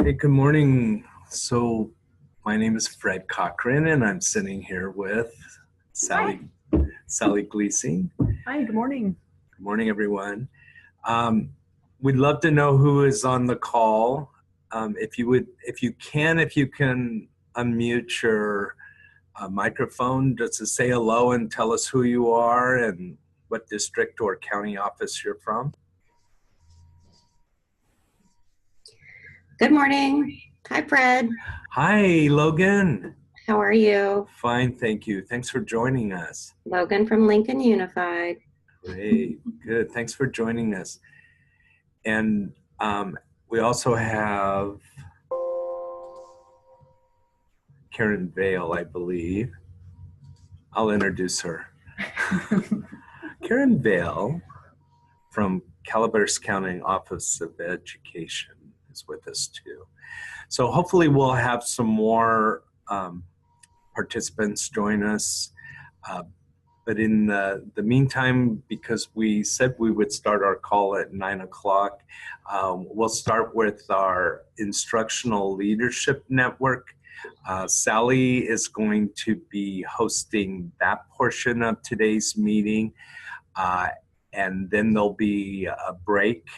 Hey, good morning. So my name is Fred Cochran, and I'm sitting here with Sally Gleasing. Hi, good morning. Good morning, everyone. We'd love to know who is on the call. If you can unmute your microphone just to say hello and tell us who you are and what district or county office you're from. Good morning. Hi, Fred. Hi, Logan. How are you? Fine, thank you. Thanks for joining us. Logan from Lincoln Unified. Great, good. Thanks for joining us. And we also have Karen Vale, I believe. I'll introduce her. Karen Vale from Calaveras County Office of Education is with us too. So hopefully we'll have some more participants join us. But in the meantime, because we said we would start our call at 9 o'clock, we'll start with our Instructional Leadership Network. Sally is going to be hosting that portion of today's meeting. And then there'll be a break.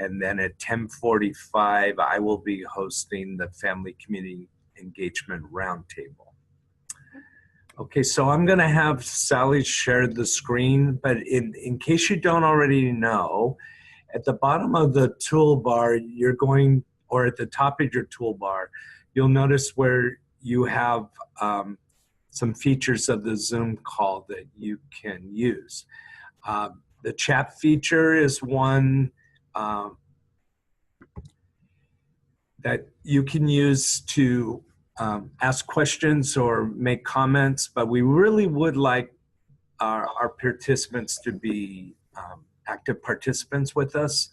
And then at 10:45, I will be hosting the Family Community Engagement Roundtable. Okay, so I'm going to have Sally share the screen, but in case you don't already know, at the bottom of the toolbar, or at the top of your toolbar, you'll notice where you have some features of the Zoom call that you can use. The chat feature is one that you can use to ask questions or make comments, but we really would like our participants to be active participants with us.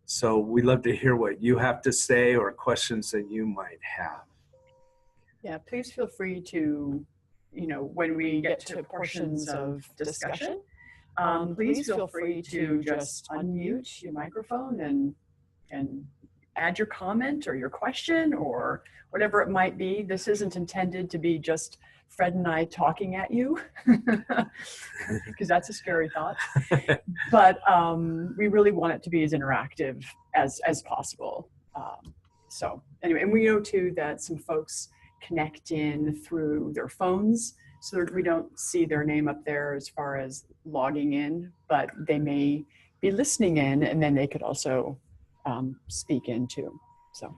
So we'd love to hear what you have to say or questions that you might have. Yeah, please feel free to, when we get to portions of discussion, please feel free to just unmute your microphone and add your comment or your question or whatever it might be. This isn't intended to be just Fred and I talking at you, because that's a scary thought. But we really want it to be as interactive as possible. So anyway, and we know too that some folks connect in through their phones, so that we don't see their name up there as far as logging in, but they may be listening in, and then they could also speak in too. So,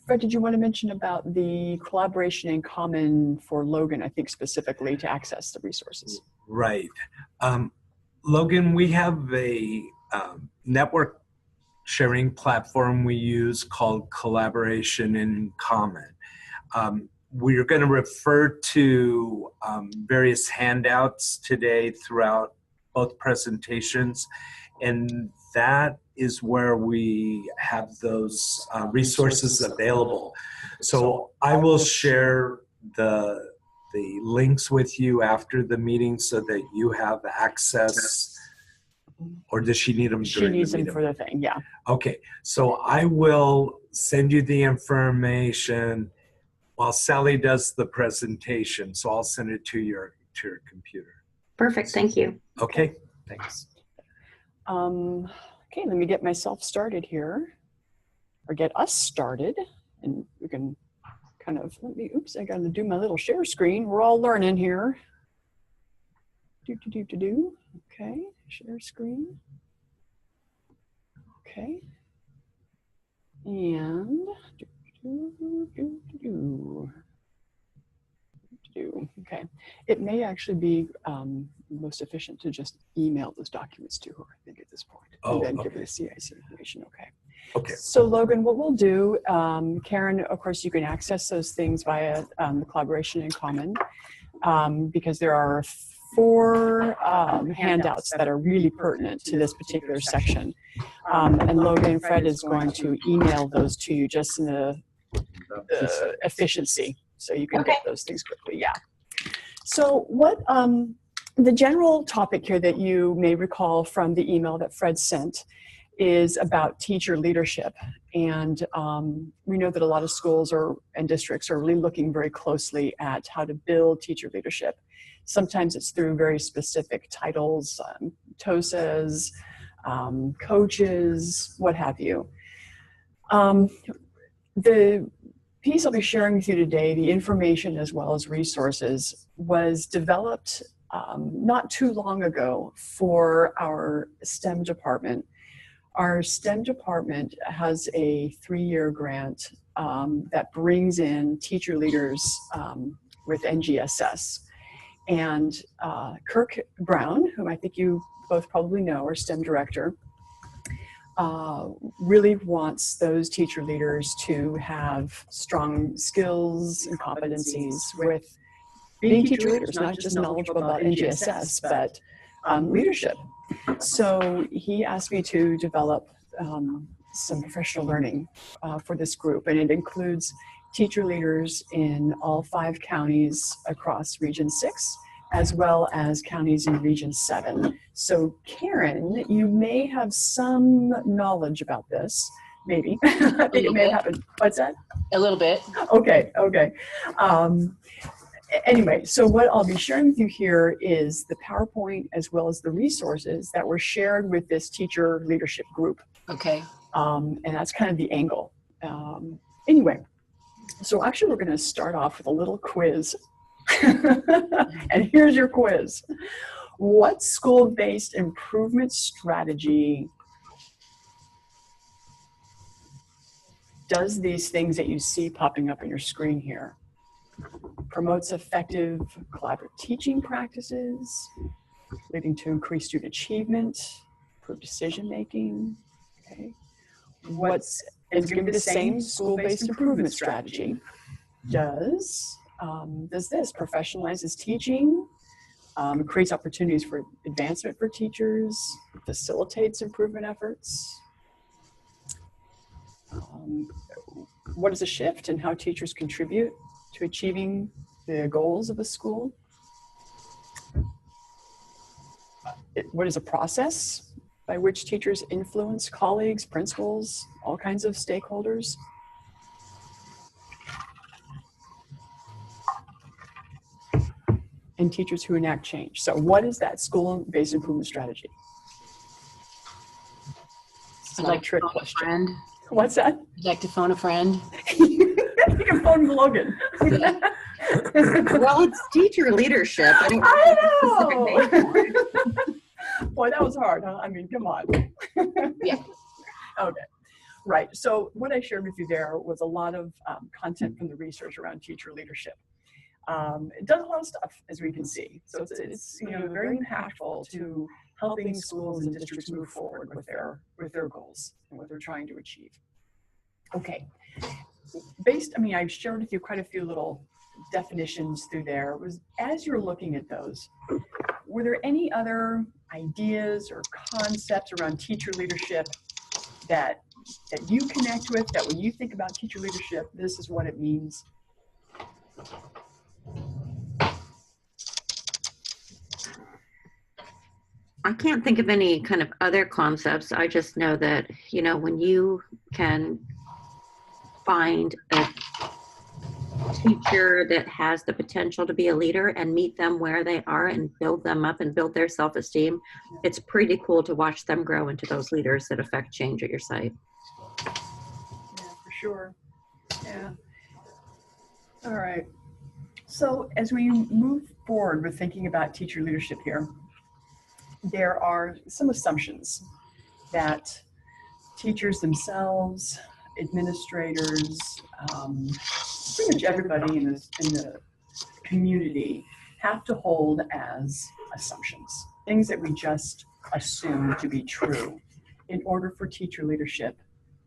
Fred, did you want to mention about the collaboration in common for Logan, I think specifically to access the resources? Right. Logan, we have a network sharing platform we use called Collaboration in Common. We're going to refer to various handouts today throughout both presentations, and that is where we have those resources available. So I will share the links with you after the meeting so that you have access. Or does she need them during the meeting? She needs them for the thing, yeah. Okay, so I will send you the information while Sally does the presentation. So I'll send it to your computer. Perfect, thank you. Okay, thanks. Okay, let me get myself started here, or get us started, and we can kind of, I gotta do my little share screen. We're all learning here. Okay, share screen. Okay. And okay. It may actually be most efficient to just email those documents to her, I think, at this point. Oh, and then okay. give her the CIC information, okay. Okay. So Logan, what we'll do, Karen, of course, you can access those things via the Collaboration in Common, because there are 4 handouts that are really pertinent to this particular section. And Logan and Fred is going to email those to you just in the efficiency, so you can get those things quickly, yeah. So what the general topic here that you may recall from the email that Fred sent is about teacher leadership. And we know that a lot of schools and districts are really looking very closely at how to build teacher leadership. Sometimes it's through very specific titles, TOSAs, coaches, what have you. The piece I'll be sharing with you today, the information as well as resources, was developed not too long ago for our STEM department. Our STEM department has a 3-year grant that brings in teacher leaders with NGSS. And Kirk Brown, whom I think you both probably know, our STEM director, really wants those teacher leaders to have strong skills and competencies with being teacher leaders, not just knowledgeable about NGSS, but leadership. So he asked me to develop some professional learning for this group, and it includes teacher leaders in all 5 counties across Region 6, as well as counties in Region 7. So Karen, you may have some knowledge about this, maybe. I think it may have happened. What's that? A little bit. Okay. Anyway, so what I'll be sharing with you here is the PowerPoint as well as the resources that were shared with this teacher leadership group. Okay. And that's kind of the angle. Anyway, so actually we're going to start off with a little quiz. And here's your quiz. What school-based improvement strategy does these things that you see popping up on your screen here? Promotes effective collaborative teaching practices, leading to increased student achievement, improved decision-making. Okay. It's going to be the same school-based improvement strategy. Does this professionalizes teaching, creates opportunities for advancement for teachers, facilitates improvement efforts? What is a shift in how teachers contribute to achieving the goals of a school? What is a process by which teachers influence colleagues, principals, all kinds of stakeholders? And teachers who enact change. So what is that school-based improvement strategy? It's like a trick question. Friend. What's that? You'd like to phone a friend? You can phone Logan. Well, it's teacher leadership. I know. Boy, that was hard, huh? I mean, come on. Yeah. Okay. Right. So what I shared with you there was a lot of content from the research around teacher leadership. It does a lot of stuff, as we can see. So it's very impactful to helping schools and districts move forward with their goals and what they're trying to achieve. Okay. I've shared with you quite a few little definitions through there. As you're looking at those, were there any other ideas or concepts around teacher leadership that you connect with, that when you think about teacher leadership, this is what it means? I can't think of any kind of other concepts. I just know that, when you can find a teacher that has the potential to be a leader and meet them where they are and build them up and build their self-esteem, it's pretty cool to watch them grow into those leaders that affect change at your site. Yeah, for sure. Yeah. All right. So as we move forward with thinking about teacher leadership here, there are some assumptions that teachers themselves, administrators, pretty much everybody in the community have to hold as assumptions, things that we just assume to be true in order for teacher leadership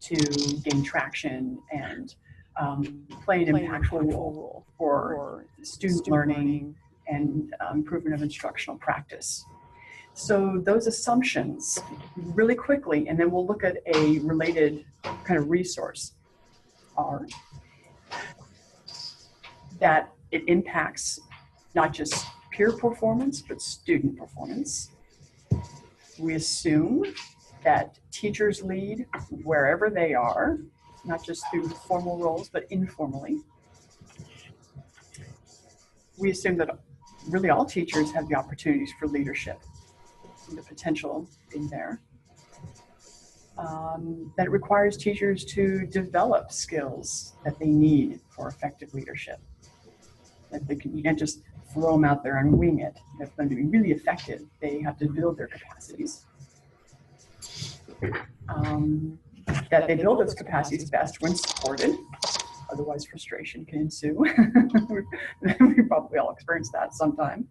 to gain traction and play an impactful role for student learning and improvement of instructional practice. So those assumptions, really quickly, and then we'll look at a related kind of resource, are that it impacts not just peer performance, but student performance. We assume that teachers lead wherever they are, not just through formal roles, but informally. We assume that really all teachers have the opportunities for leadership and the potential in there. That it requires teachers to develop skills that they need for effective leadership. That you can't just throw them out there and wing it. If they're going to be really effective, they have to build their capacities. That they build those capacities best when supported. Otherwise, frustration can ensue. We probably all experience that sometime.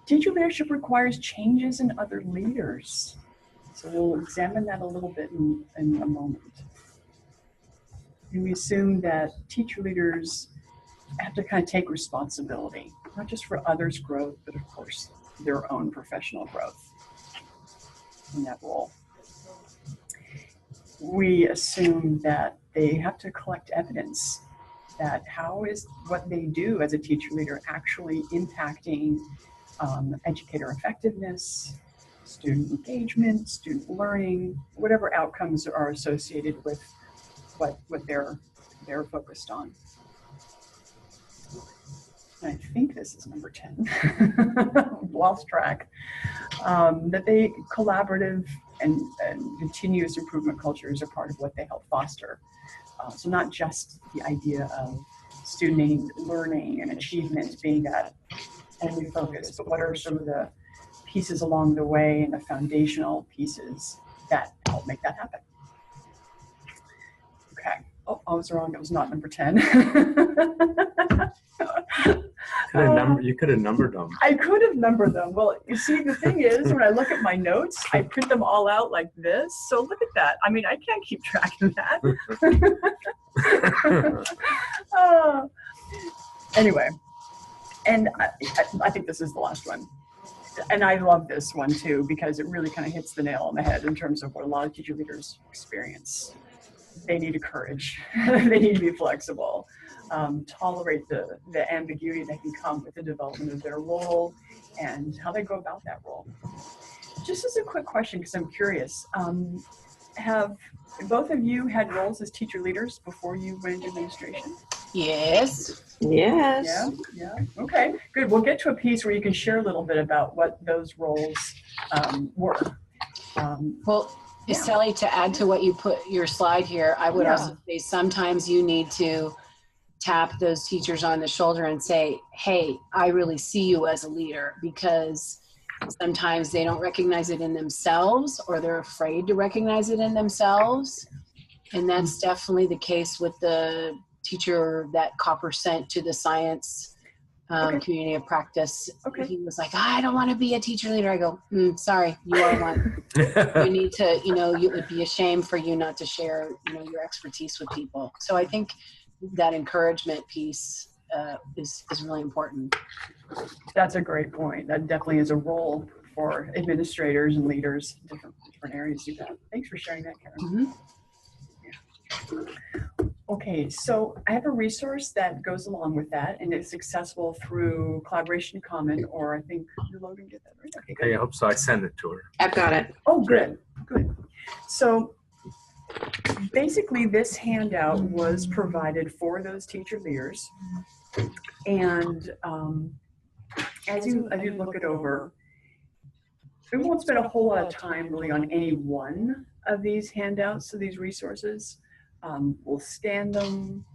Teacher leadership requires changes in other leaders. So we'll examine that a little bit in a moment. And we assume that teacher leaders have to kind of take responsibility, not just for others' growth, but of course, their own professional growth in that role. We assume that they have to collect evidence that how is what they do as a teacher leader actually impacting educator effectiveness, student engagement, student learning, whatever outcomes are associated with what they're focused on. And I think this is number 10. Lost track. That they collaborative and continuous improvement cultures are part of what they help foster. So not just the idea of student learning and achievement being that only focus, but what are some of the pieces along the way and the foundational pieces that help make that happen. Okay. Oh, I was wrong. It was not number 10. You could have numbered them. I could have numbered them. Well, you see, the thing is, when I look at my notes, I print them all out like this. So look at that. I mean, I can't keep track of that. Anyway, and I think this is the last one. And I love this one too, because it really kind of hits the nail on the head in terms of what a lot of teacher leaders experience. They need courage. They need to be flexible. Tolerate the ambiguity that can come with the development of their role and how they go about that role. Just as a quick question, because I'm curious, have both of you had roles as teacher leaders before you went into administration? Yes. Yes. Yeah. Okay, good. We'll get to a piece where you can share a little bit about what those roles were. Well, Sally, to add to what you put your slide here, I would also say sometimes you need to tap those teachers on the shoulder and say, hey, I really see you as a leader, because sometimes they don't recognize it in themselves, or they're afraid to recognize it in themselves. And that's definitely the case with the teacher that Copper sent to the science community of practice. He was like, I don't want to be a teacher leader. I go, sorry, you are one. You need to, it would be a shame for you not to share, your expertise with people. So I think that encouragement piece is really important. That's a great point. That definitely is a role for administrators and leaders in different areas. You bet. Thanks for sharing that, Karen. Mm-hmm. Okay, so I have a resource that goes along with that, and it's accessible through Collaboration Common, or I think you're Logan, get that right? Okay, good. I hope so. I sent it to her. I've got it. Oh, good. So basically, this handout was provided for those teacher leaders, and as you look it over, we won't spend a whole lot of time really on any one of these handouts, so these resources. We'll scan them.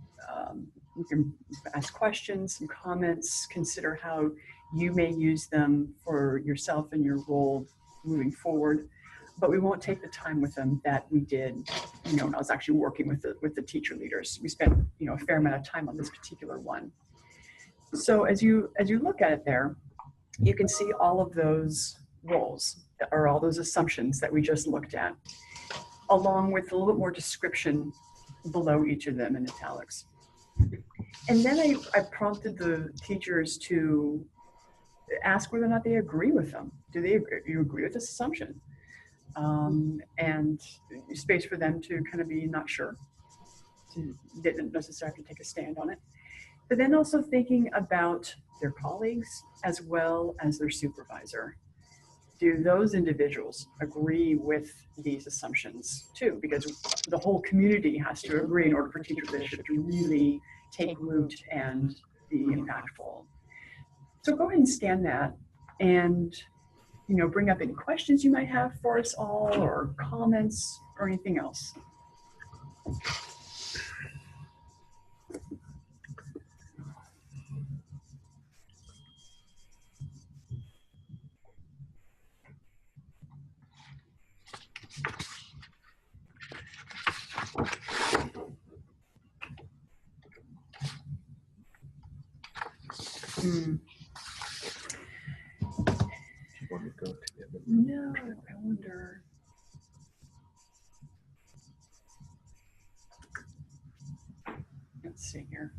You can ask questions, some comments, consider how you may use them for yourself and your role moving forward. But we won't take the time with them that we did, when I was actually working with the teacher leaders. We spent, a fair amount of time on this particular one. So as you look at it there, you can see all of those roles, or all those assumptions that we just looked at, along with a little bit more description below each of them in italics. And then I prompted the teachers to ask whether or not they agree with them. Do you agree with this assumption? And space for them to kind of be not sure. They didn't necessarily have to take a stand on it. But then also thinking about their colleagues as well as their supervisor. do those individuals agree with these assumptions too? Because the whole community has to agree in order for teacher leadership to really take root and be impactful. So go ahead and scan that, and bring up any questions you might have for us all, or comments, or anything else. Want to go together? No, I wonder. Let's see here.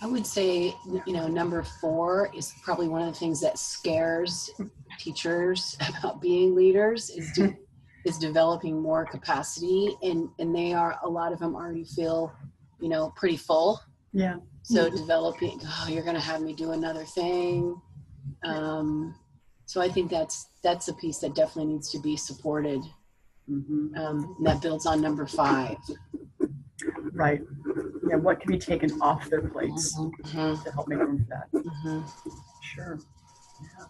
I would say, number 4 is probably one of the things that scares teachers about being leaders is developing more capacity, and a lot of them already feel, pretty full. Yeah. So developing, you're going to have me do another thing. So I think that's a piece that definitely needs to be supported. That builds on number 5. Right. Yeah. What can be taken off their plates to help make room for that? Sure. Yeah.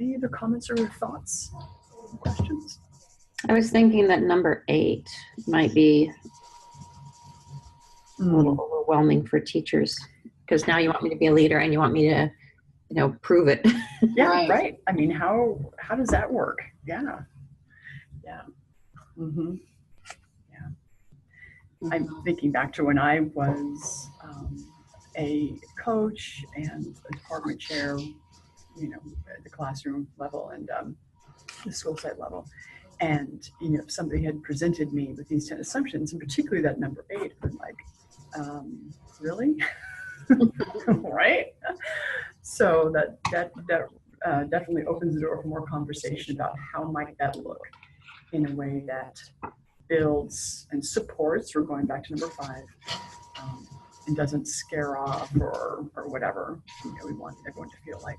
Any other comments or thoughts, questions? I was thinking that number 8 might be a little overwhelming for teachers, because now you want me to be a leader and you want me to, prove it. Yeah, right. I mean, how does that work? Yeah. Yeah. Yeah. I'm thinking back to when I was a coach and a department chair, at the classroom level and the school site level. And, if somebody had presented me with these 10 assumptions, and particularly that number 8, I'm like, really? Right? So that definitely opens the door for more conversation about how might that look in a way that builds and supports, we're going back to number 5, and doesn't scare off or whatever. We want everyone to feel like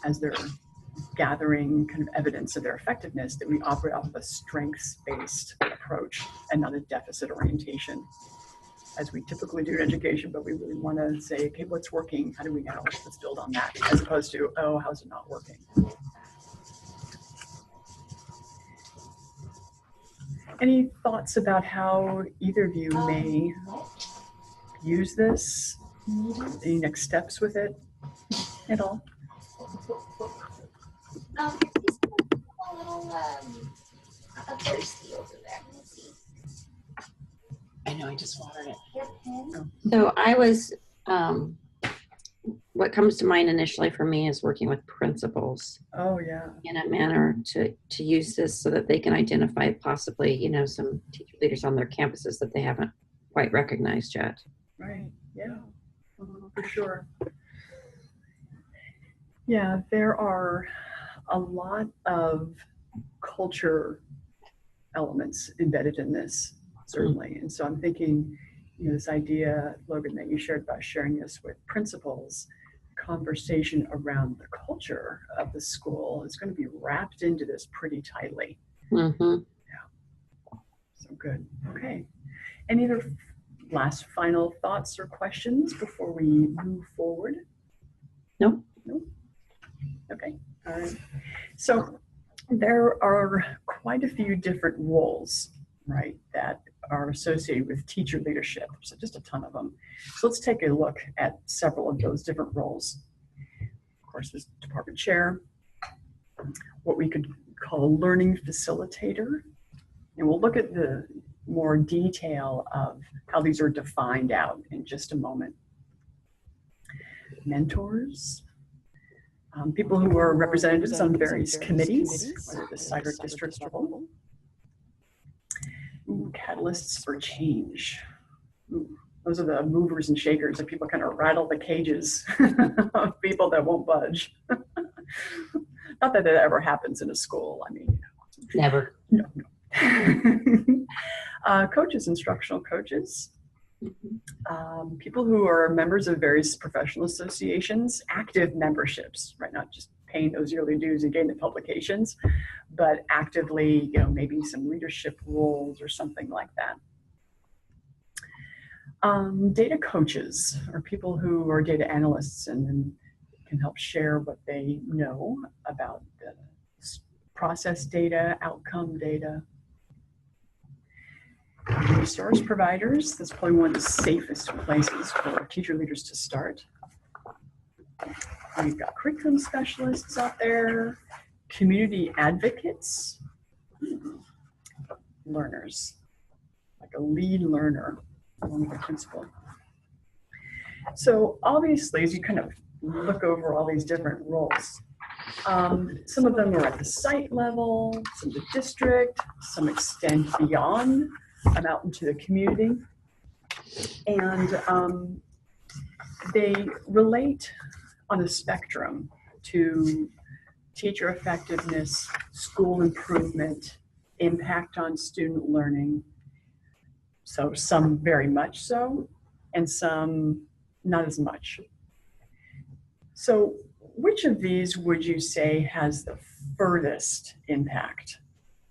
as they're gathering kind of evidence of their effectiveness, that we operate off of a strengths-based approach and not a deficit orientation, as we typically do in education. But we really want to say, okay, what's working? How do we know? Let's build on that, as opposed to, oh, how's it not working? Any thoughts about how either of you may use this? Any next steps with it at all? Just a little thirsty over there. Let's see. I know, I just watered it. Yep. So I was, what comes to mind initially for me is working with principals Oh, yeah. in a manner to use this so that they can identify possibly, some teacher leaders on their campuses that they haven't quite recognized yet. Right. Yeah. For sure. Yeah, there are a lot of culture elements embedded in this, certainly. And so I'm thinking, this idea, Logan, that you shared about sharing this with principals, conversation around the culture of the school is going to be wrapped into this pretty tightly. Mm-hmm. Yeah. So good. Okay. Any other last final thoughts or questions before we move forward? Nope. Okay. All right. So there are quite a few different roles, right, that are associated with teacher leadership. So just a ton of them. So let's take a look at several of those different roles. Of course, there's department chair, what we could call a learning facilitator. And we'll look at the more detail of how these are defined out in just a moment. Mentors, people who are representatives on various committees, whether the site or district level. Catalysts for change. Those are the movers and shakers, and people kind of rattle the cages of people that won't budge. Not that ever happens in a school. I mean, Never. No. Coaches, instructional coaches, people who are members of various professional associations, active memberships, right? Not just paying those yearly dues and getting the publications, but actively, maybe some leadership roles or something like that. Data coaches are people who are data analysts and can help share what they know about the process data, outcome data. Resource providers, that's probably one of the safest places for teacher leaders to start. We've got curriculum specialists out there, community advocates, learners, like a lead learner along with the principal. So obviously, as you kind of look over all these different roles, some of them are at the site level, some the district, some extend beyond out into the community, and they relate on a spectrum to teacher effectiveness, school improvement, impact on student learning. So some very much so, and some not as much. So which of these would you say has the furthest impact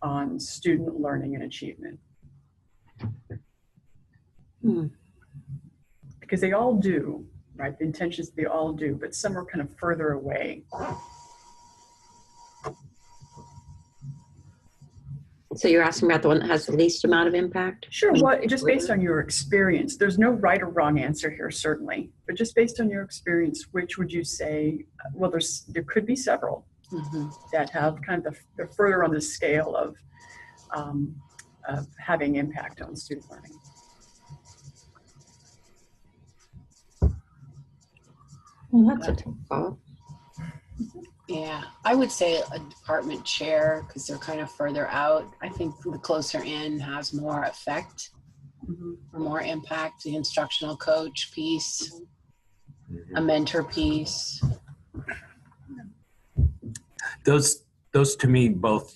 on student learning and achievement? Because they all do, right? The intention is they all do, but some are kind of further away. So you're asking about the one that has the least amount of impact? Sure, well, just based on your experience, there's no right or wrong answer here, certainly, but just based on your experience, which would you say, well, there could be several that have kind of they're further on the scale of having impact on student learning. Well, that's a tough call. Yeah, I would say a department chair because they're kind of further out. I think the closer in has more effect or more impact. The instructional coach piece, a mentor piece. Those to me both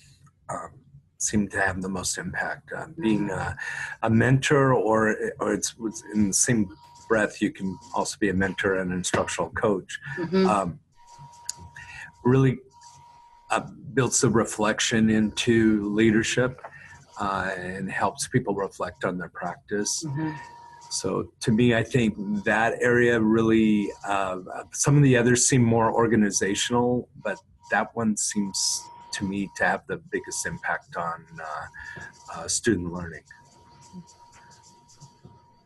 seem to have the most impact. Being a mentor, or it's in the same breath, you can also be a mentor and an instructional coach. Really builds the reflection into leadership and helps people reflect on their practice. So to me, I think that area really, some of the others seem more organizational, but that one seems to me to have the biggest impact on student learning.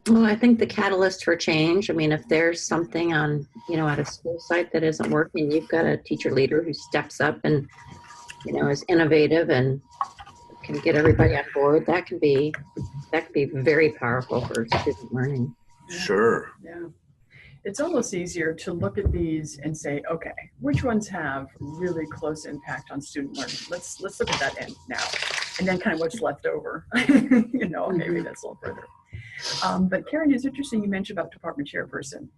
Well, I think the catalyst for change, I mean, if there's something on, at a school site that isn't working, you've got a teacher leader who steps up and, is innovative and can get everybody on board. That can be very powerful for student learning. Sure. Yeah. It's almost easier to look at these and say, okay, which ones have really close impact on student learning? Let's look at that end now. And then kind of what's left over, maybe that's a little further. But Karen, it's interesting you mentioned about department chairperson,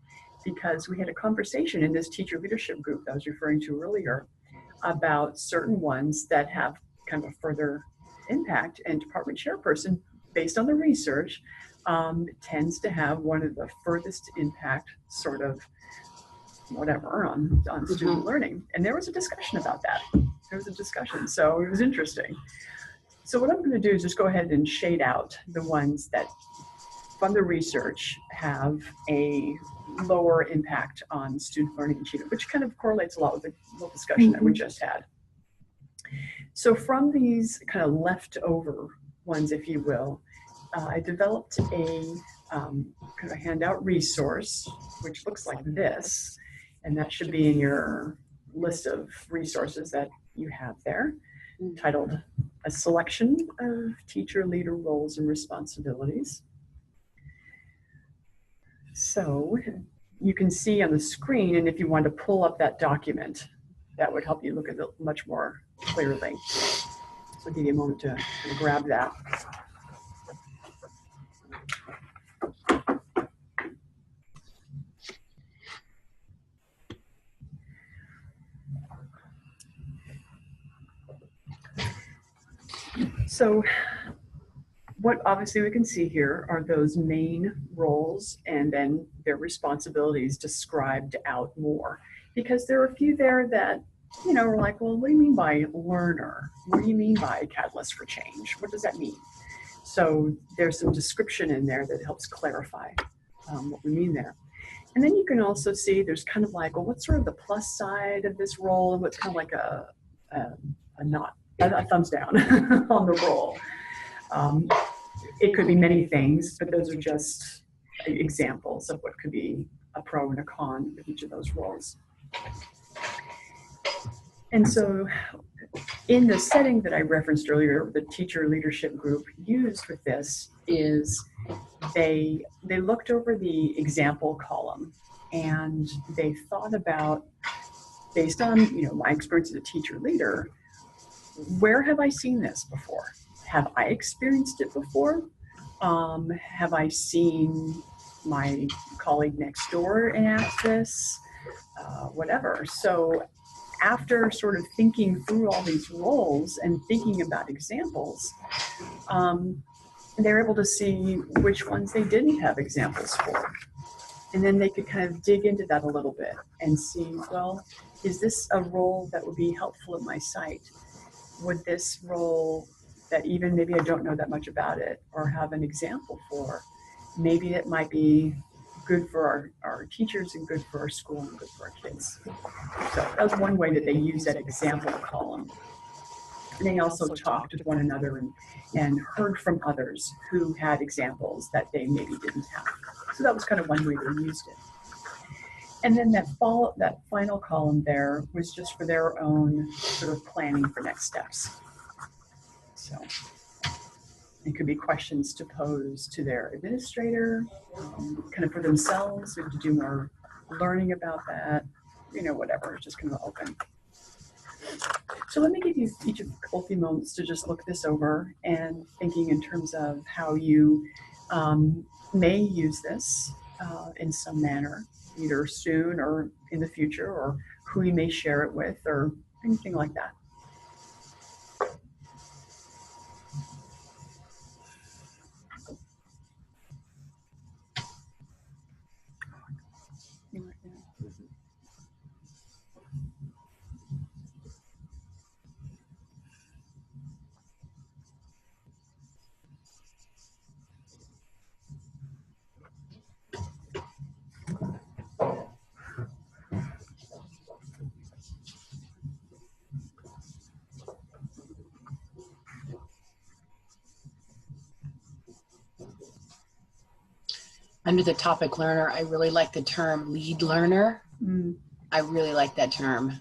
because we had a conversation in this teacher leadership group that I was referring to earlier about certain ones that have kind of a further impact, and department chairperson, based on the research, tends to have one of the furthest impact sort of whatever on student learning. And there was a discussion about that. So it was interesting. So what I'm going to do is just go ahead and shade out the ones that from the research have a lower impact on student learning achievement, which kind of correlates a lot with the little discussion that we just had. So from these kind of leftover ones, if you will, I developed a kind of a handout resource, which looks like this, and that should be in your list of resources that you have there, titled A Selection of Teacher Leader Roles and Responsibilities. So you can see on the screen, and if you want to pull up that document, that would help you look at it much more clearly. So I'll give you a moment to grab that. So what obviously we can see here are those main roles and then their responsibilities described out more. Because there are a few there that, you know, we're like, well, what do you mean by learner? What do you mean by catalyst for change? What does that mean? So there's some description in there that helps clarify what we mean there. And then you can also see there's kind of like, well, what's sort of the plus side of this role and what's kind of like a thumbs down on the role. It could be many things, but those are just examples of what could be a pro and a con with each of those roles. And so in the setting that I referenced earlier, the teacher leadership group used with this is they looked over the example column and they thought about, based on, you know, my experience as a teacher leader, where have I seen this before? Have I experienced it before? Have I seen my colleague next door enact this? Whatever. So after sort of thinking through all these roles and thinking about examples, they're able to see which ones they didn't have examples for. And then they could kind of dig into that a little bit and see, well, is this a role that would be helpful at my site? Would this role that even maybe I don't know that much about it or have an example for, maybe it might be good for our teachers and good for our school and good for our kids. So that was one way that they use that example column. And they also talked with one another and heard from others who had examples that they maybe didn't have. So that was kind of one way they used it. And then that final column there was just for their own sort of planning for next steps. So it could be questions to pose to their administrator, kind of for themselves, to do more learning about that, you know, whatever, it's just kind of open. So let me give you each of a few moments to just look this over and thinking in terms of how you may use this in some manner, either soon or in the future, or who you may share it with or anything like that. Under the topic learner, I really like the term lead learner. I really like that term.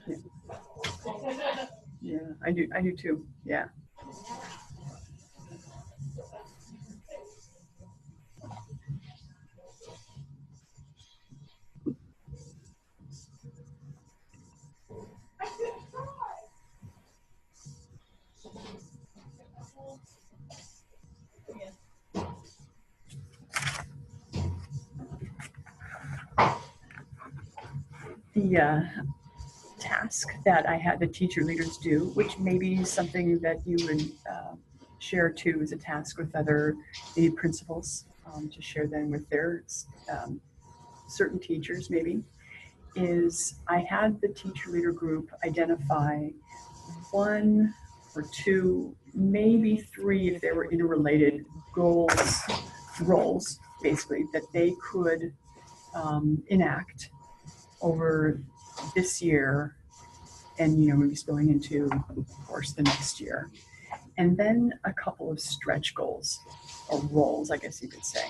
Yeah, I do too. Yeah. The task that I had the teacher leaders do, which may be something that you would share too as a task with other maybe principals, to share them with their certain teachers maybe, is I had the teacher leader group identify one or two, maybe three if they were interrelated roles basically that they could enact over this year and, you know, maybe spilling into, of course, the next year. And then a couple of stretch goals or roles, I guess you could say.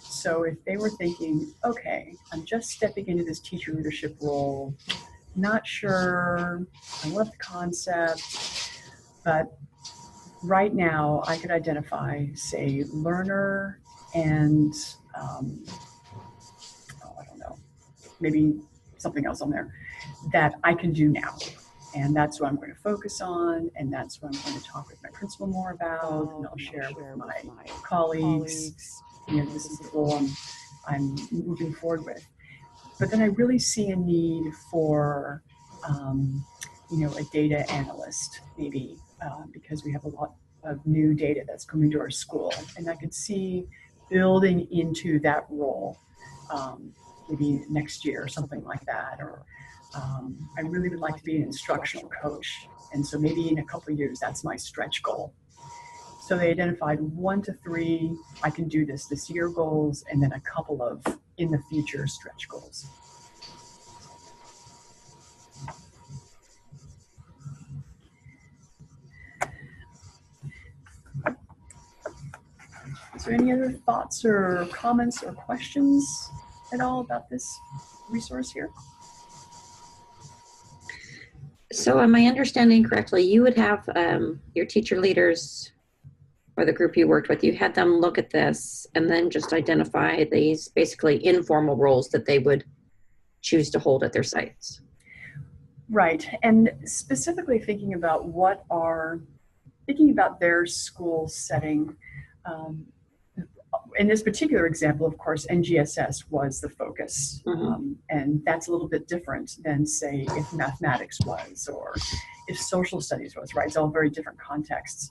So if they were thinking, okay, I'm just stepping into this teacher leadership role, not sure, I love the concept, but right now I could identify, say, learner and, I don't know, maybe something else on there that I can do now. And that's what I'm going to focus on, and that's what I'm going to talk with my principal more about, and I'll share with my colleagues, you know, this is the role I'm moving forward with. But then I really see a need for, you know, a data analyst maybe, because we have a lot of new data that's coming to our school. And I could see building into that role, maybe next year or something like that. Or I really would like to be an instructional coach. And so maybe in a couple of years, that's my stretch goal. So they identified 1 to 3, I can do this year goals, and then a couple of in the future stretch goals. Is there any other thoughts or comments or questions at all about this resource here? So am I understanding correctly, you would have your teacher leaders or the group you worked with, you had them look at this and then just identify these basically informal roles that they would choose to hold at their sites? Right, and specifically thinking about their school setting. In this particular example, of course, NGSS was the focus. And that's a little bit different than, say, if mathematics was, or if social studies was, right? It's all very different contexts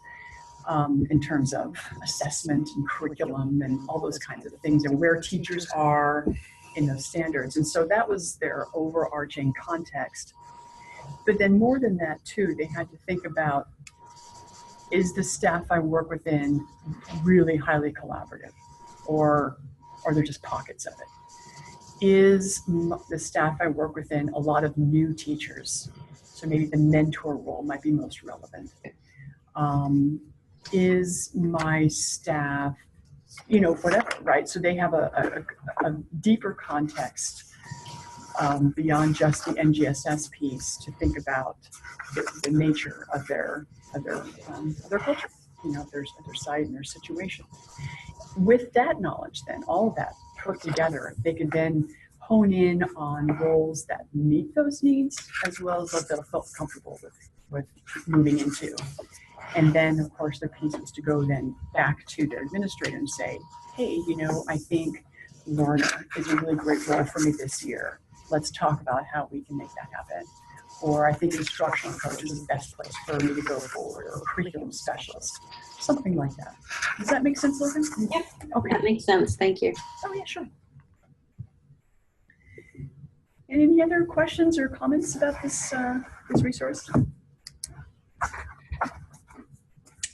in terms of assessment and curriculum and all those kinds of things, and where teachers are in those standards. And so that was their overarching context. But then more than that, too, they had to think about, is the staff I work within really highly collaborative, or are there just pockets of it? Is the staff I work within a lot of new teachers? So maybe the mentor role might be most relevant. Is my staff, whatever, right? So they have a deeper context beyond just the NGSS piece to think about the nature of their culture, their site and their situation. With that knowledge, then all of that put together, they could then hone in on roles that meet those needs, as well as what they'll feel comfortable with moving into. And then, of course, their piece was to go then back to their administrator and say, hey, I think Lorna is a really great role for me this year. Let's talk about how we can make that happen. Or I think instructional coach is the best place for me to go forward, or curriculum specialist, something like that. Does that make sense, Logan? Yep, okay. That makes sense. Thank you. Oh, yeah, sure. And any other questions or comments about this resource?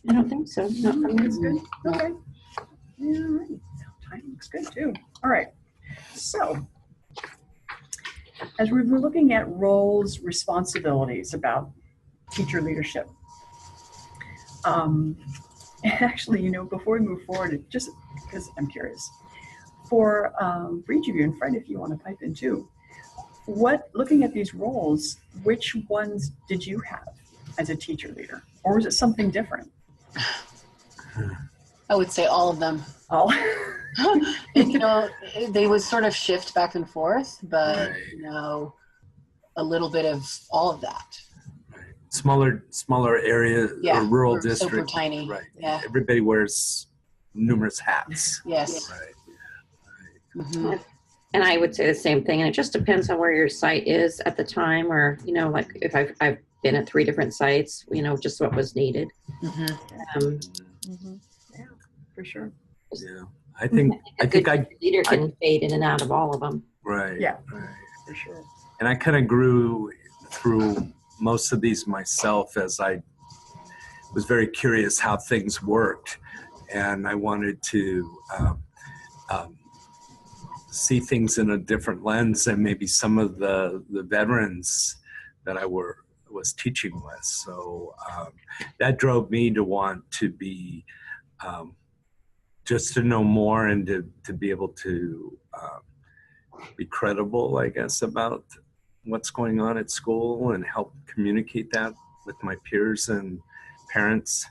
I don't think so. No, That's good. Okay. All right. Time looks good too. All right. So, as we were looking at roles, responsibilities about teacher leadership, actually, before we move forward, just because I'm curious, for each of you, and Fred, if you want to pipe in too, looking at these roles, which ones did you have as a teacher leader, or was it something different? I would say all of them. All. They would sort of shift back and forth, but Right. A little bit of all of that. Smaller area, Yeah, or rural we're district. super tiny. Right. Yeah. Everybody wears numerous hats. Yes. Right. Mm-hmm. And I would say the same thing. And it just depends on where your site is at the time, or, like if I've been at 3 different sites, just what was needed. Mm-hmm. Yeah, for sure. Yeah. I think A good leader can fade in and out of all of them. right. Yeah. Right. For sure. And I kind of grew through most of these myself, as I was very curious how things worked, and I wanted to see things in a different lens than maybe some of the veterans that I was teaching with. So that drove me to want to be just to know more, and to be able to be credible, I guess, about what's going on at school, and help communicate that with my peers and parents,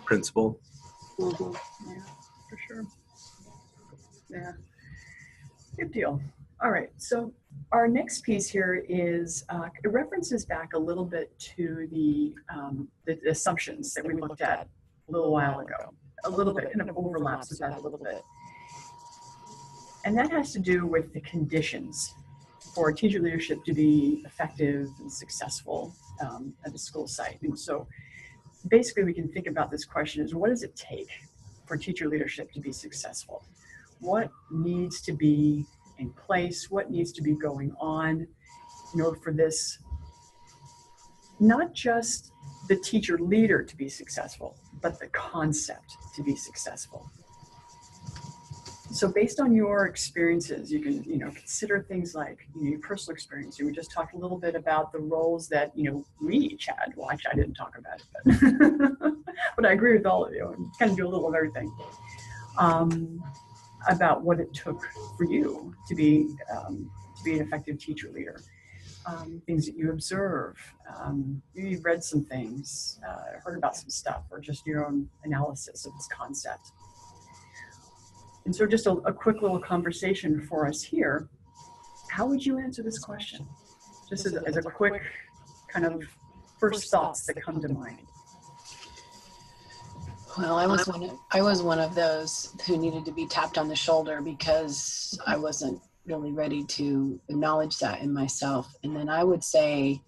principal. Mm-hmm. Yeah, for sure. Yeah. Good deal. All right. So our next piece here is it references back a little bit to the assumptions that we looked at a little while ago. A little bit, kind of overlaps with that a little bit. And that has to do with the conditions for teacher leadership to be effective and successful at a school site. And so basically we can think about this question is, what does it take for teacher leadership to be successful? What needs to be in place? What needs to be going on in order for this, not just the teacher leader to be successful, but the concept to be successful? So based on your experiences, you can, consider things like, your personal experience. We just talked a little bit about the roles that, we each had. Well, actually, I didn't talk about it, but, but I agree with all of you and kind of do a little of everything about what it took for you to be an effective teacher leader. Things that you observe, you've read some things, heard about some stuff, or just your own analysis of this concept. And so just a quick little conversation for us here. How would you answer this question? Just as a quick kind of first thoughts that come to mind. Well, I was one of those who needed to be tapped on the shoulder because I wasn't really ready to acknowledge that in myself. And then I would say,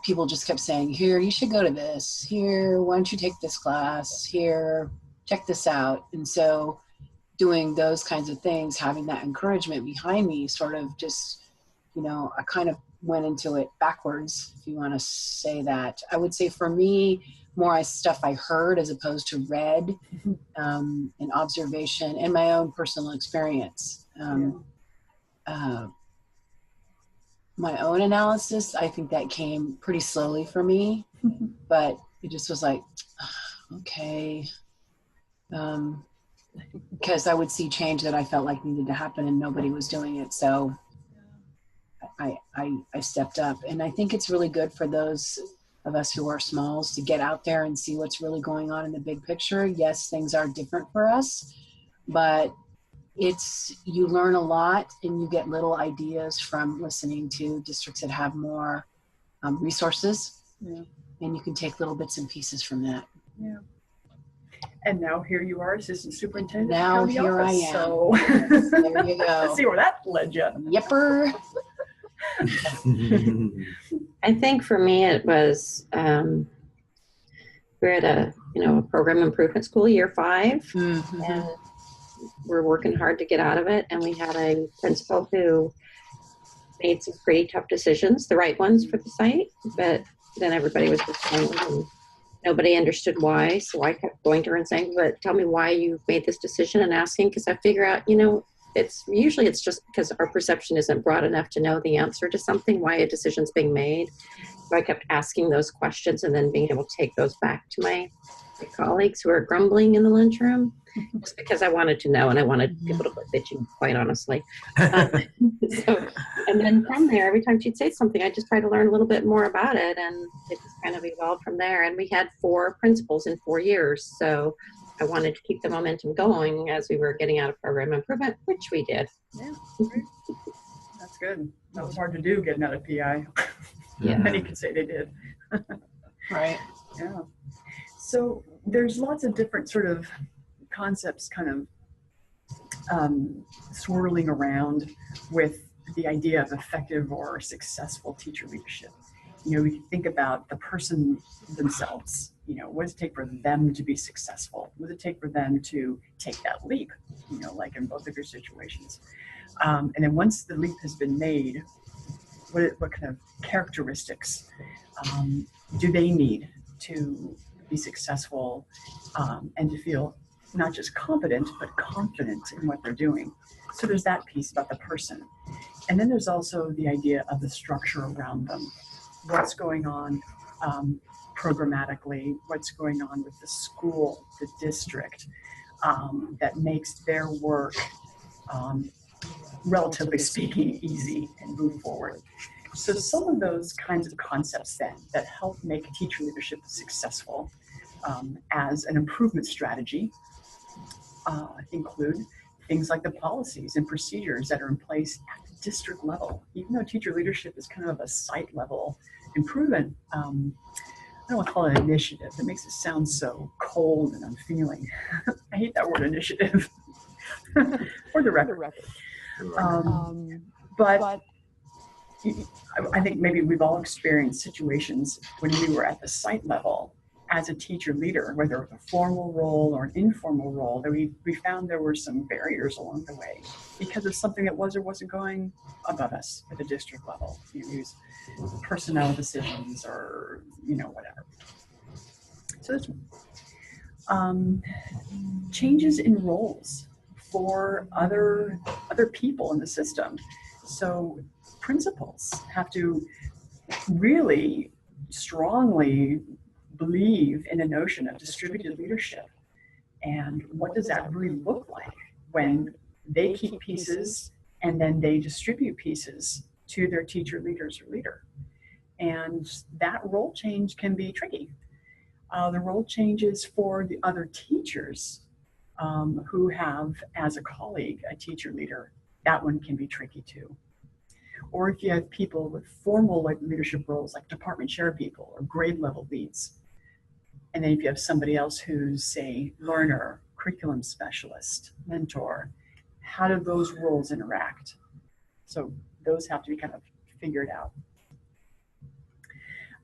people just kept saying, here, you should go to this. Here, why don't you take this class? Here, check this out. And so doing those kinds of things, having that encouragement behind me, sort of just, I kind of went into it backwards, if you want to say that. I would say for me, more stuff I heard as opposed to read, and observation and my own personal experience. My own analysis, I think that came pretty slowly for me, but it just was like, okay. Because I would see change that I felt like needed to happen and nobody was doing it. So I stepped up. And I think it's really good for those of us who are smalls to get out there and see what's really going on in the big picture. Yes, things are different for us, but you learn a lot and you get little ideas from listening to districts that have more resources. Yeah. And you can take little bits and pieces from that. Yeah. And now here you are, assistant superintendent. Now here I am. So yes, there you go. Let's see where that led you. Yepper. I think for me it was, we're at a program improvement school, year 5, mm-hmm. and we're working hard to get out of it. And we had a principal who made some pretty tough decisions, the right ones for the site, but then everybody was just and nobody understood why. So I kept going to her and saying, but tell me why you've made this decision, and asking, because I figure out, it's just because our perception isn't broad enough to know the answer to something, why a decision's being made. So I kept asking those questions and then being able to take those back to my colleagues who are grumbling in the lunchroom, just because I wanted to know and I wanted people to quit bitching, quite honestly. And then from there, every time she'd say something, I just tried to learn a little bit more about it, and it just kind of evolved from there. And we had 4 principals in 4 years, so I wanted to keep the momentum going as we were getting out of program improvement, which we did. Yeah, that's good. That was hard to do, getting out of PI. Yeah. Many could say they did. Right. Yeah. So there's lots of different sort of concepts kind of swirling around with the idea of effective or successful teacher leadership. We can think about the person themselves. What does it take for them to be successful? What does it take for them to take that leap? Like in both of your situations. And then once the leap has been made, what kind of characteristics do they need to be successful and to feel not just competent, but confident in what they're doing? So there's that piece about the person. And then there's also the idea of the structure around them. What's going on programmatically, what's going on with the school, the district, that makes their work, relatively speaking, easy and move forward. So some of those kinds of concepts then that help make teacher leadership successful as an improvement strategy include things like the policies and procedures that are in place at the district level. Even though teacher leadership is kind of a site level improvement, I don't want to call it an initiative. It makes it sound so cold and unfeeling. I hate that word, initiative. For the record. But I think maybe we've all experienced situations when we were at the site level as a teacher leader, whether it was a formal role or an informal role, that we found there were some barriers along the way because of something that was or wasn't going above us at the district level. Use personnel decisions or, whatever. So there's changes in roles for other people in the system. So principals have to really strongly believe in the notion of distributed leadership. And what does that really look like when they keep pieces and then they distribute pieces to their teacher, leaders, or leader? And that role change can be tricky. The role changes for the other teachers who have, as a colleague, a teacher leader. That one can be tricky too. Or if you have people with formal leadership roles, like department chair people or grade level leads. And then if you have somebody else who's, say, learner, curriculum specialist, mentor, how do those roles interact? So those have to be kind of figured out.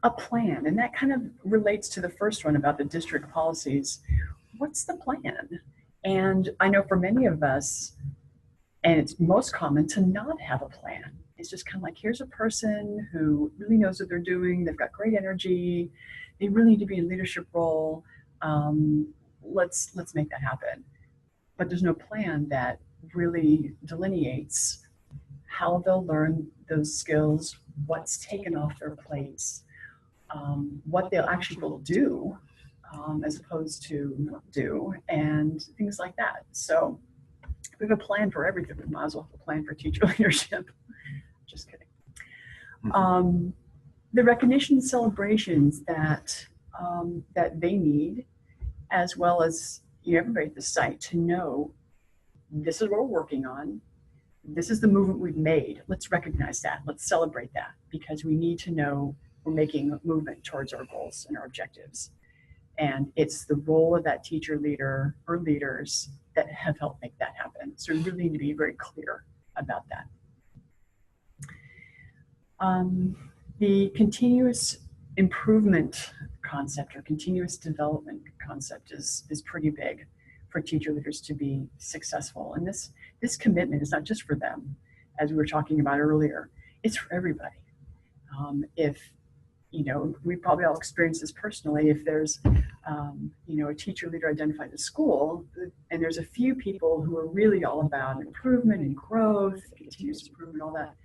A plan, and that kind of relates to the first one about the district policies. What's the plan? And I know for many of us, and it's most common to not have a plan. It's just kind of like, here's a person who really knows what they're doing. They've got great energy. They really need to be in a leadership role. Let's make that happen. But there's no plan that really delineates how they'll learn those skills, what's taken off their plates, what they'll actually will do as opposed to not do, and things like that. So we have a plan for everything. We might as well have a plan for teacher leadership. Just kidding. The recognition and celebrations that they need, as well as everybody at the site, to know this is what we're working on. This is the movement we've made. Let's recognize that. Let's celebrate that, because we need to know we're making a movement towards our goals and our objectives. And it's the role of that teacher leader or leaders that have helped make that happen. So we really need to be very clear about that. The continuous improvement concept or continuous development concept is pretty big for teacher leaders to be successful. And this commitment is not just for them, as we were talking about earlier, it's for everybody. If we probably all experience this personally. If there's, a teacher leader identified at school, and there's a few people who are really all about improvement and growth, continuous improvement, all that,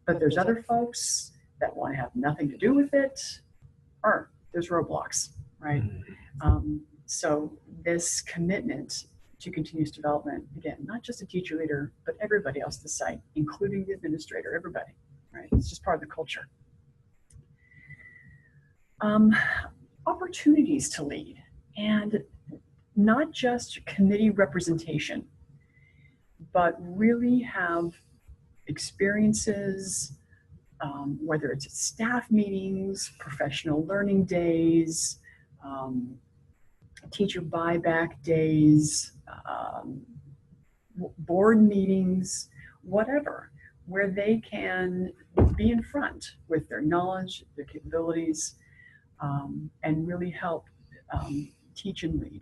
but there's other folks that want to have nothing to do with it, or there's roadblocks, right? So this commitment to continuous development, again, not just a teacher leader, but everybody else at the site, including the administrator, everybody, right? It's just part of the culture. Opportunities to lead, and not just committee representation, but really have experiences, whether it's at staff meetings, professional learning days, teacher buyback days, board meetings, whatever, where they can be in front with their knowledge, their capabilities, and really help teach and lead.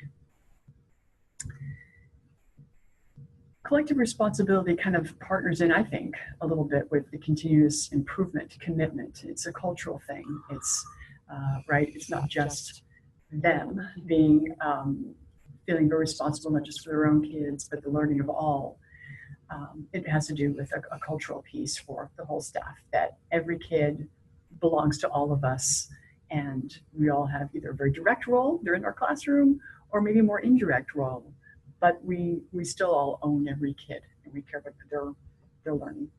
Collective responsibility kind of partners in, I think, a little bit with the continuous improvement commitment. It's a cultural thing. It's right. It's not just them being feeling very responsible, not just for their own kids, but the learning of all. It has to do with a cultural piece for the whole staff, that every kid belongs to all of us, and we all have either a very direct role, they're in our classroom, or maybe a more indirect role, but we still all own every kid, and we care about their learning.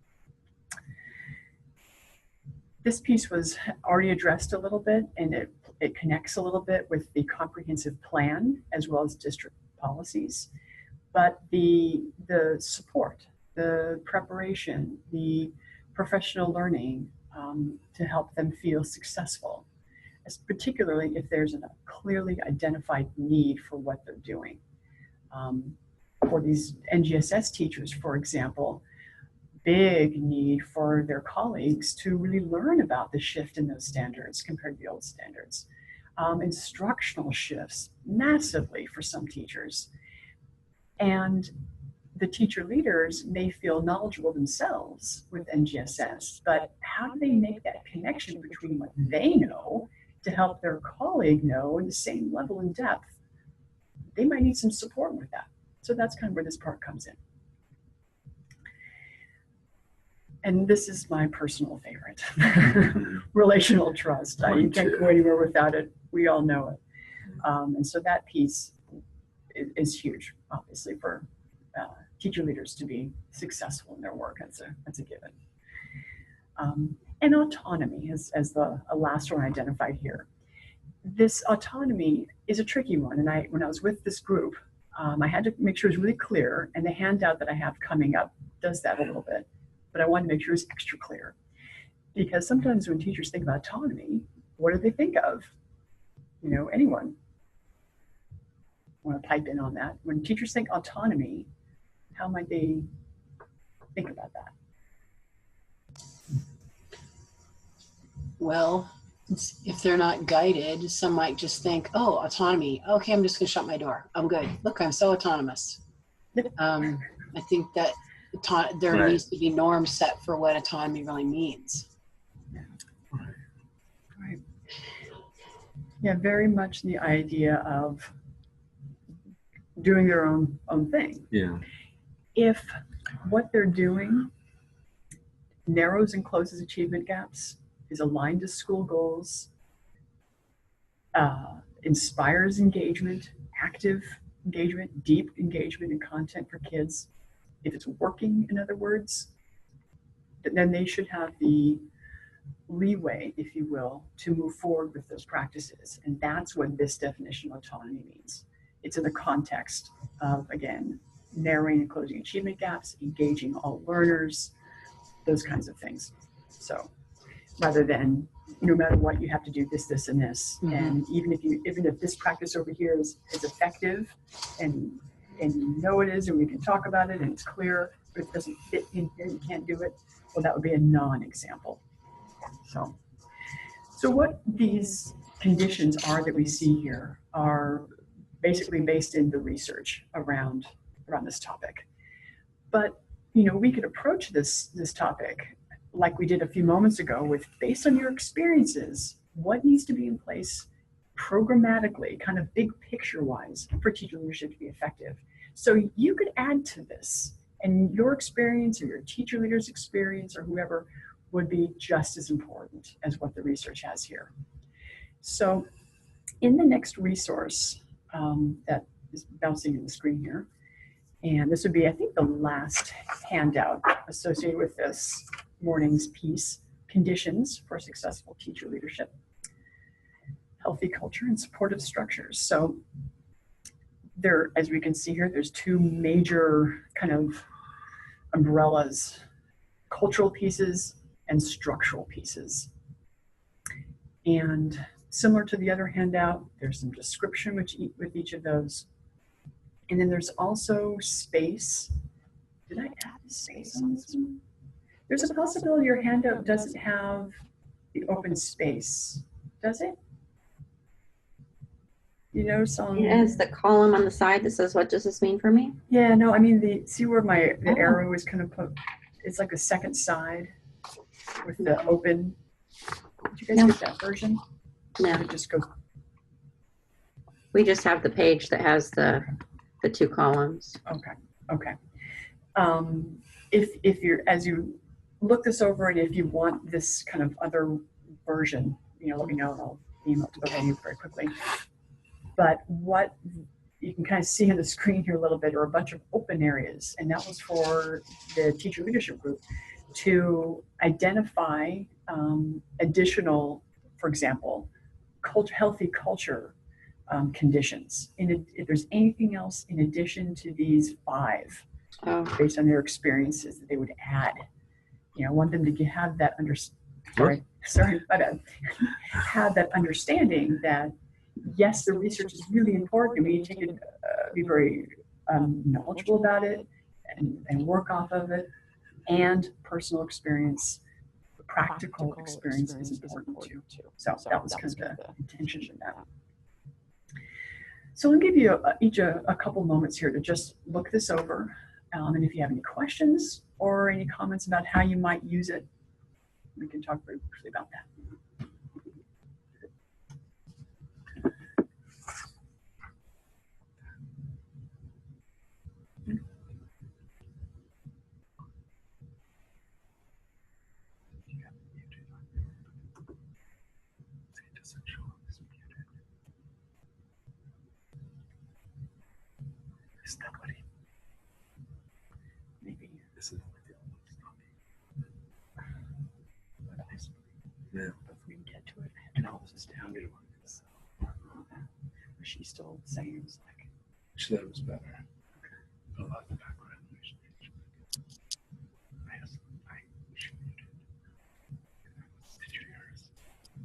This piece was already addressed a little bit, and it connects a little bit with the comprehensive plan as well as district policies. But the support, the preparation, the professional learning to help them feel successful, particularly if there's a clearly identified need for what they're doing. For these NGSS teachers, for example, big need for their colleagues to really learn about the shift in those standards compared to the old standards. Instructional shifts massively for some teachers. And the teacher leaders may feel knowledgeable themselves with NGSS, but how do they make that connection between what they know to help their colleague know in the same level and depth? They might need some support with that. So that's kind of where this part comes in. And this is my personal favorite, relational trust. You can't go anywhere without it. We all know it. And so that piece is huge, obviously, for teacher leaders to be successful in their work. That's a given. And autonomy as the last one identified here. This autonomy is a tricky one. And when I was with this group, I had to make sure it was really clear. And the handout that I have coming up does that a little bit. But I wanted to make sure it's extra clear. Because sometimes when teachers think about autonomy, what do they think of? You know, anyone want to pipe in on that? When teachers think autonomy, how might they think about that? Well, if they're not guided, some might just think, oh, autonomy. Okay, I'm just going to shut my door. I'm good. Look, I'm so autonomous. I think that there needs to be norms set for what autonomy really means. Right. Yeah, very much the idea of doing their own thing. Yeah. If what they're doing narrows and closes achievement gaps, is aligned to school goals, inspires engagement, active engagement, deep engagement in content for kids, if it's working, in other words, then they should have the leeway, if you will, to move forward with those practices. And that's what this definition of autonomy means. It's in the context of, again, narrowing and closing achievement gaps, engaging all learners, those kinds of things. So rather than, no matter what, you have to do this, this, and this. Mm-hmm. And even if this practice over here is effective and you know it is, and we can talk about it and it's clear, but if it doesn't fit in here, you can't do it, well, that would be a non-example. So what these conditions are that we see here are basically based in the research around this topic. But, you know, we could approach this topic like we did a few moments ago with, based on your experiences, what needs to be in place programmatically, kind of big picture wise, for teacher leadership to be effective. So you could add to this, and your experience or your teacher leader's experience or whoever would be just as important as what the research has here. So in the next resource that is bouncing in the screen here, and this would be, I think, the last handout associated with this morning's piece, Conditions for Successful Teacher Leadership, Healthy Culture and Supportive Structures. So there, as we can see here, there's two major kind of umbrellas, cultural pieces and structural pieces. And similar to the other handout, there's some description with each of those. And then there's also space. Did I add space on this one? There's a possibility your handout doesn't have the open space, does it? You know, some. It has the column on the side that says, what does this mean for me? Yeah, no, I mean, see where the arrow is kind of put, it's like the second side with the open. Did you guys get that version? No. It just goes. We just have the page that has the two columns. Okay. If you're, as you look this over, and if you want this kind of other version, you know, let me know and I'll email it to you very quickly. But what you can kind of see on the screen here a little bit are a bunch of open areas, and that was for the teacher leadership group to identify additional, for example, healthy culture conditions. If there's anything else in addition to these 5, based on their experiences, that they would add. You know, I want them to have that have that understanding that, yes, the research is really important, and we take it, be very knowledgeable about it and work off of it. and personal experience, practical experience is important too. So that was kind of the intention of that. So I'll give you each a couple moments here to just look this over. And if you have any questions or any comments about how you might use it, we can talk very briefly about that. Maybe. This is yeah. If we can get to it, I have to close this down. She's still saying it's like. She thought it was better. A lot of background information. Did you hear us?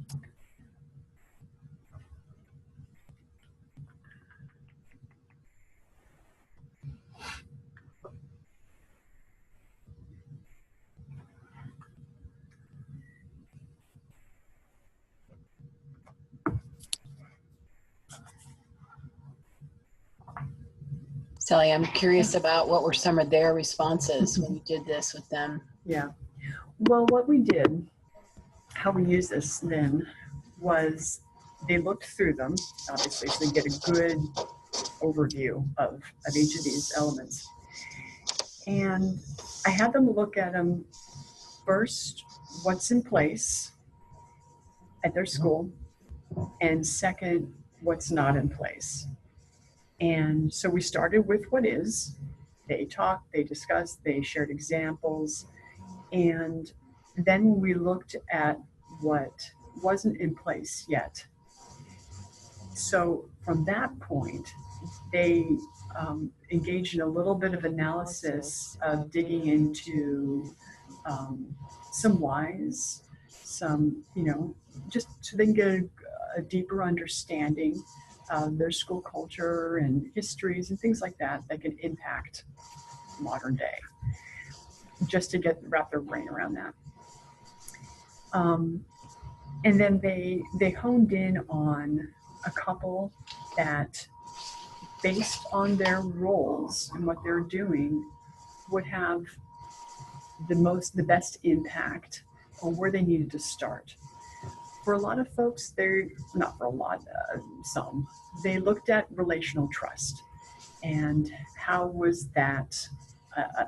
Sally, I'm curious about what were some of their responses when you did this with them. Yeah. Well, what we did, how we used this then, was they looked through them, obviously, so they get a good overview of each of these elements. And I had them look at them first, what's in place at their school, and second, what's not in place. And so we started with what is. They talked, they discussed, they shared examples, and then we looked at what wasn't in place yet. So from that point, they engaged in a little bit of analysis of digging into some whys, some, just so they can get a deeper understanding of their school culture and histories and things like that that can impact modern day, just to wrap their brain around that. And then they honed in on a couple that, based on their roles and what they're doing, would have the best impact on where they needed to start. For a lot of folks, not for a lot, some, they looked at relational trust and how was that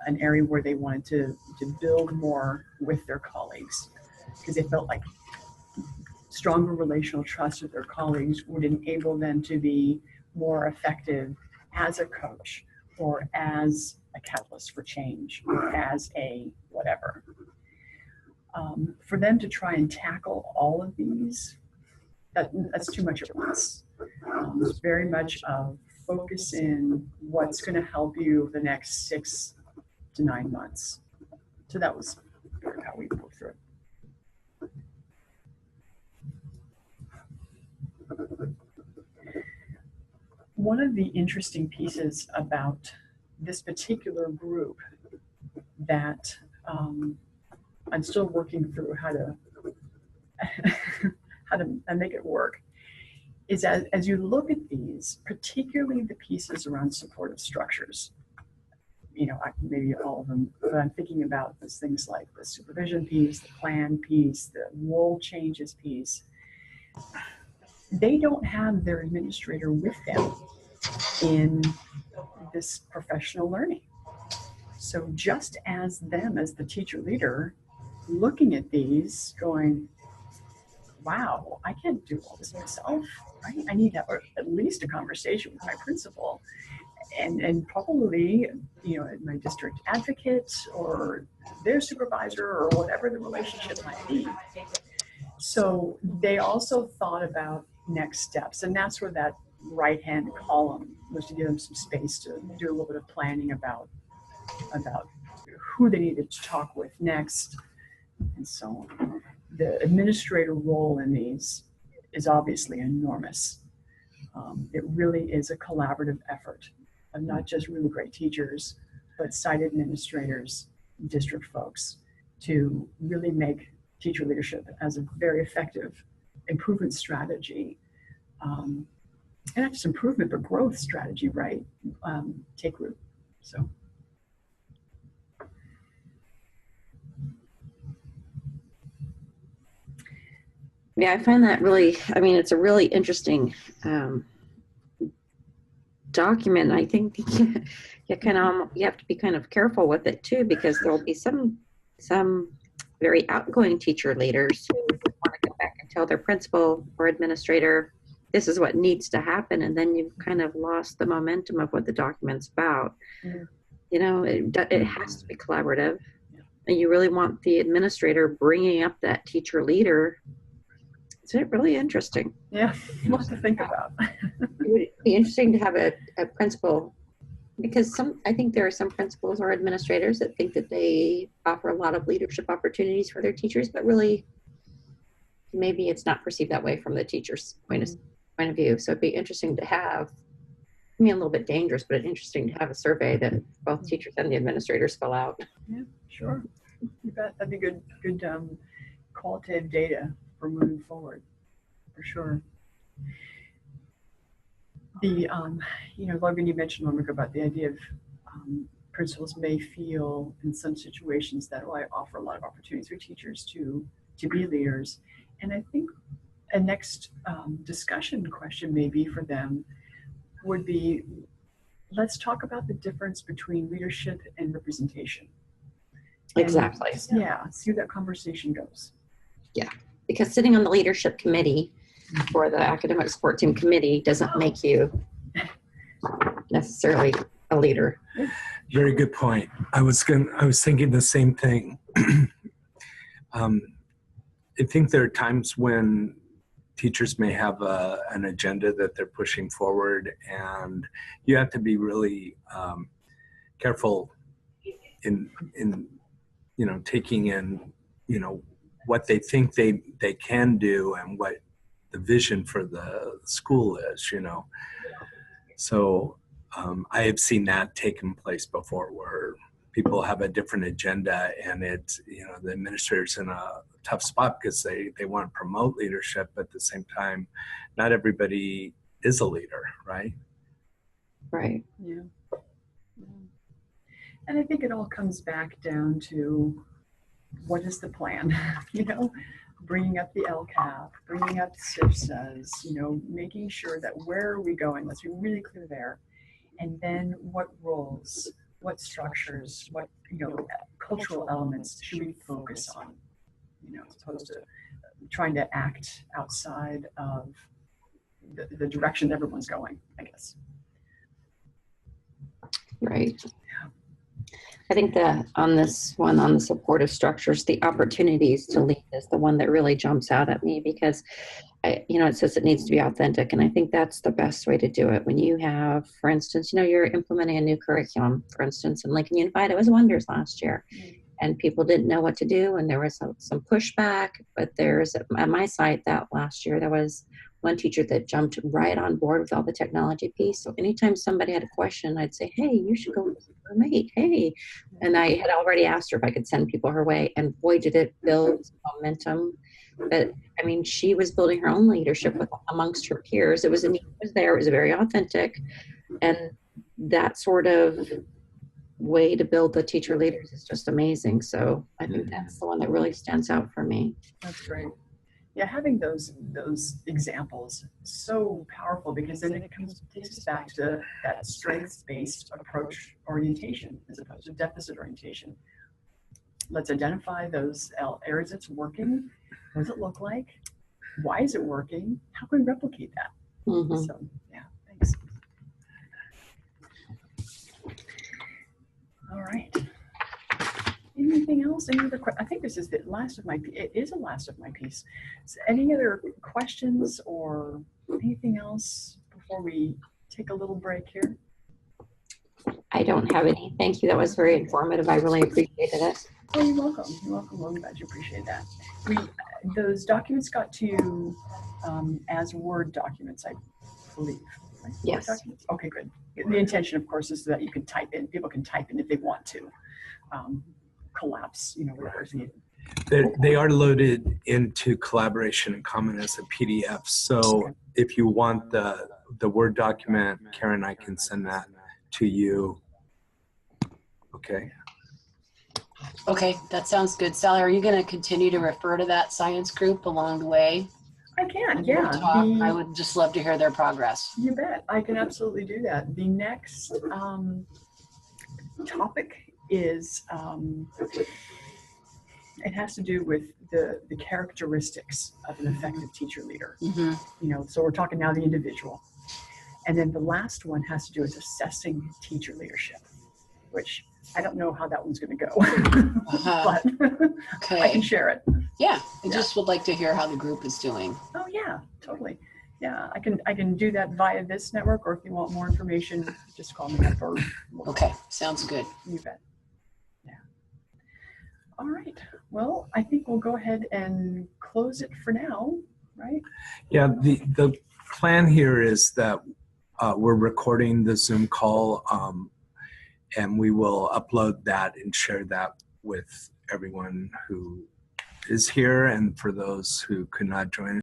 an area where they wanted to build more with their colleagues, because they felt like stronger relational trust with their colleagues would enable them to be more effective as a coach or as a catalyst for change or as a whatever. For them to try and tackle all of these, that's too much at once. It's very much of focus in what's going to help you the next 6 to 9 months. So that was how we worked through it. One of the interesting pieces about this particular group that I'm still working through how to make it work is as you look at these, particularly the pieces around supportive structures, maybe all of them, but I'm thinking about those things like the supervision piece, the plan piece, the role changes piece. They don't have their administrator with them in this professional learning. So just as them, as the teacher leader, looking at these going, wow, I can't do all this myself, right? I need to have at least a conversation with my principal and probably, my district advocate or their supervisor or whatever the relationship might be. So they also thought about next steps, and that's where that right-hand column was, to give them some space to do a little bit of planning about who they needed to talk with next and so on. The administrator role in these is obviously enormous. It really is a collaborative effort of not just really great teachers, but site administrators district folks to really make teacher leadership as a very effective improvement strategy, and not just improvement, but growth strategy, right? Take root. So. Yeah, I find that really, I mean, it's a really interesting document. I think you have to be kind of careful with it too, because there'll be some very outgoing teacher leaders who want to go back and tell their principal or administrator, this is what needs to happen, and then you've kind of lost the momentum of what the document's about. Yeah. You know, it has to be collaborative, and you really want the administrator bringing up that teacher leader. It's really interesting. Yeah, lots to think about. It would be interesting to have a principal, because I think there are some principals or administrators that think that they offer a lot of leadership opportunities for their teachers, but really maybe it's not perceived that way from the teacher's point of view. So it'd be interesting to have, I mean, a little bit dangerous, but interesting to have a survey that both teachers and the administrators fill out. Yeah, sure. You bet. That'd be good qualitative data for moving forward, for sure. The, Logan, you mentioned a moment ago about the idea of principals may feel in some situations that I offer a lot of opportunities for teachers to be leaders. And I think a next discussion question maybe for them would be, let's talk about the difference between leadership and representation. Exactly. And, yeah, see where that conversation goes. Yeah, because sitting on the leadership committee or the academic support team committee doesn't make you necessarily a leader. Very good point. I was thinking the same thing. I think there are times when teachers may have an agenda that they're pushing forward, and you have to be really careful in taking in what they think they can do and what the vision for the school is. So I have seen that taken place before, where people have a different agenda, and it's the administrator's in a tough spot because they want to promote leadership, but at the same time not everybody is a leader, right? Right. Yeah. And I think it all comes back down to, what is the plan? Bringing up the LCAP, bringing up CIFSAs, making sure that where are we going? Let's be really clear there. And then what roles, what structures, what cultural elements should we focus on? As opposed to trying to act outside of the direction everyone's going, I guess. Right. I think that on this one, on the supportive structures, the opportunities to lead is the one that really jumps out at me, because it says it needs to be authentic. And I think that's the best way to do it. When you have, for instance, you're implementing a new curriculum, for instance, in Lincoln Unified, it was wonders last year. And people didn't know what to do, and there was some pushback. But at my site that last year, there was one teacher that jumped right on board with all the technology piece. So anytime somebody had a question, I'd say, hey, you should go with your mate, hey. And I had already asked her if I could send people her way, and boy, did it build momentum. But I mean, she was building her own leadership amongst her peers. It was very authentic. And that sort of way to build the teacher leaders is just amazing. So I think that's the one that really stands out for me. That's great. Yeah, having those examples so powerful, because then it takes us back to that strengths-based approach orientation as opposed to deficit orientation. Let's identify those areas that's working. What does it look like? Why is it working? How can we replicate that? Mm-hmm. So yeah, thanks. All right. Anything else? Any other questions? I think this is the last of my. It is the last of my piece. So any other questions or anything else before we take a little break here? I don't have any. Thank you. That was very informative. I really appreciated it. Oh, you're welcome. You're welcome. I'm glad you appreciate that. Those documents got to you as Word documents, I believe. Right? Yes. Documents? Okay, good. The intention, of course, is that you can type in. People can type in if they want to. collapse, whatever is needed. They are loaded into Collaboration and Common as a PDF. So Okay. if you want the Word document, Karen, I can send that to you. Okay. Okay, that sounds good. Sally, are you going to continue to refer to that science group along the way? I can, When we yeah. talk? I would just love to hear their progress. You bet. I can absolutely do that. The next topic is it has to do with the characteristics of an effective teacher leader. So we're talking now the individual. And then the last one has to do with assessing teacher leadership, which I don't know how that one's going to go, but Okay. I can share it. Yeah, I just would like to hear how the group is doing. Oh yeah, totally. Yeah, I can do that via this network, or if you want more information, just call me up. Or Okay, sounds good. You bet. Yeah. All right. Well, I think we'll go ahead and close it for now, right? Yeah, the plan here is that we're recording the Zoom call, and we will upload that and share that with everyone who is here, and for those who could not join